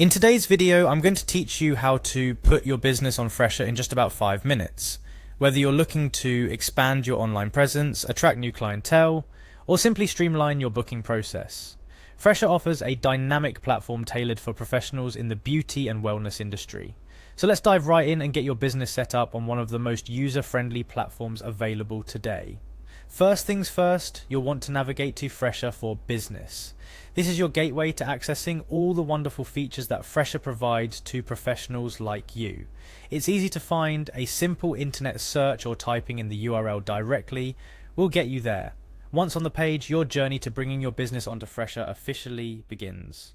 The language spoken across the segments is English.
In today's video, I'm going to teach you how to put your business on Fresha in just about 5 minutes. Whether you're looking to expand your online presence, attract new clientele, or simply streamline your booking process. Fresha offers a dynamic platform tailored for professionals in the beauty and wellness industry. So let's dive right in and get your business set up on one of the most user-friendly platforms available today. First things first, you'll want to navigate to Fresha for Business. This is your gateway to accessing all the wonderful features that Fresha provides to professionals like you. It's easy to find. A simple internet search or typing in the URL directly will get you there. Once on the page, your journey to bringing your business onto Fresha officially begins.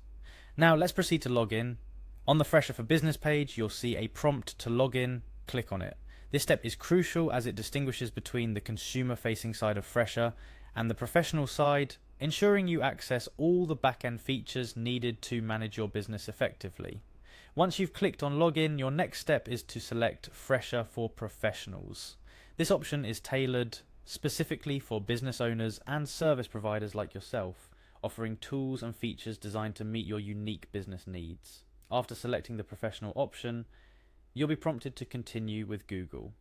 Now let's proceed to log in. On the Fresha for Business page, you'll see a prompt to log in. Click on it. This step is crucial as it distinguishes between the consumer-facing side of Fresha and the professional side, ensuring you access all the back-end features needed to manage your business effectively. Once you've clicked on Login, your next step is to select Fresha for Professionals. This option is tailored specifically for business owners and service providers like yourself, offering tools and features designed to meet your unique business needs. After selecting the professional option, you'll be prompted to continue with Google.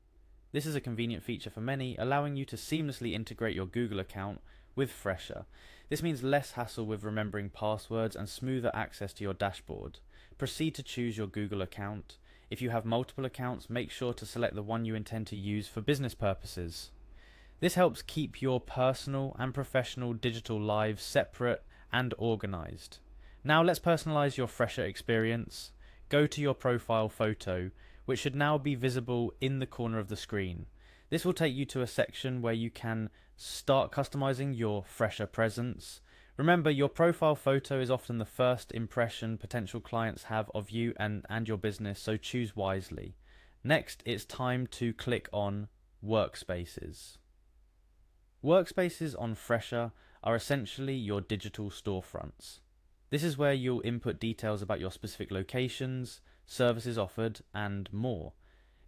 This is a convenient feature for many, allowing you to seamlessly integrate your Google account with Fresha. This means less hassle with remembering passwords and smoother access to your dashboard. Proceed to choose your Google account. If you have multiple accounts, make sure to select the one you intend to use for business purposes. This helps keep your personal and professional digital lives separate and organized. Now let's personalize your Fresha experience. Go to your profile photo, which should now be visible in the corner of the screen. This will take you to a section where you can start customizing your Fresha presence. Remember, your profile photo is often the first impression potential clients have of you and your business, so choose wisely. Next, it's time to click on Workspaces. Workspaces on Fresha are essentially your digital storefronts. This is where you'll input details about your specific locations, services offered, and more.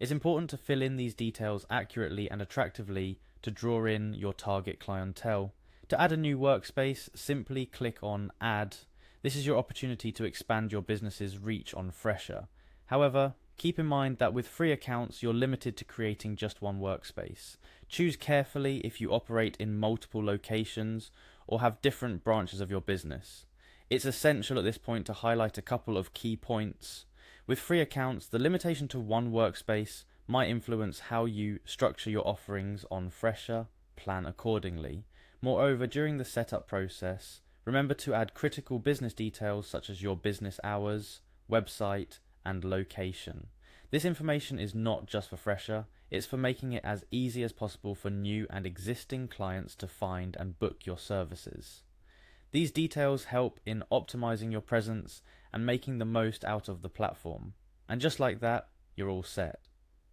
It's important to fill in these details accurately and attractively to draw in your target clientele. To add a new workspace, simply click on Add. This is your opportunity to expand your business's reach on Fresha. However, keep in mind that with free accounts, you're limited to creating just one workspace. Choose carefully if you operate in multiple locations or have different branches of your business. It's essential at this point to highlight a couple of key points. With free accounts, the limitation to one workspace might influence how you structure your offerings on Fresha. Plan accordingly. Moreover, during the setup process, remember to add critical business details such as your business hours, website, and location. This information is not just for Fresha, it's for making it as easy as possible for new and existing clients to find and book your services. These details help in optimizing your presence and making the most out of the platform. And just like that, you're all set.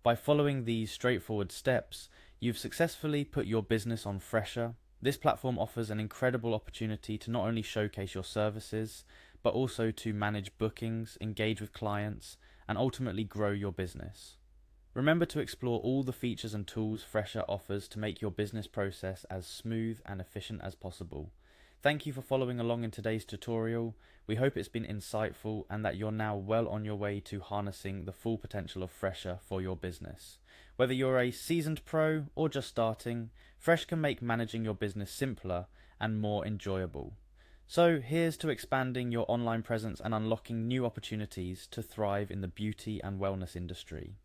By following these straightforward steps, you've successfully put your business on Fresha. This platform offers an incredible opportunity to not only showcase your services, but also to manage bookings, engage with clients, and ultimately grow your business. Remember to explore all the features and tools Fresha offers to make your business process as smooth and efficient as possible. Thank you for following along in today's tutorial. We hope it's been insightful and that you're now well on your way to harnessing the full potential of Fresha for your business. Whether you're a seasoned pro or just starting, Fresh can make managing your business simpler and more enjoyable. So here's to expanding your online presence and unlocking new opportunities to thrive in the beauty and wellness industry.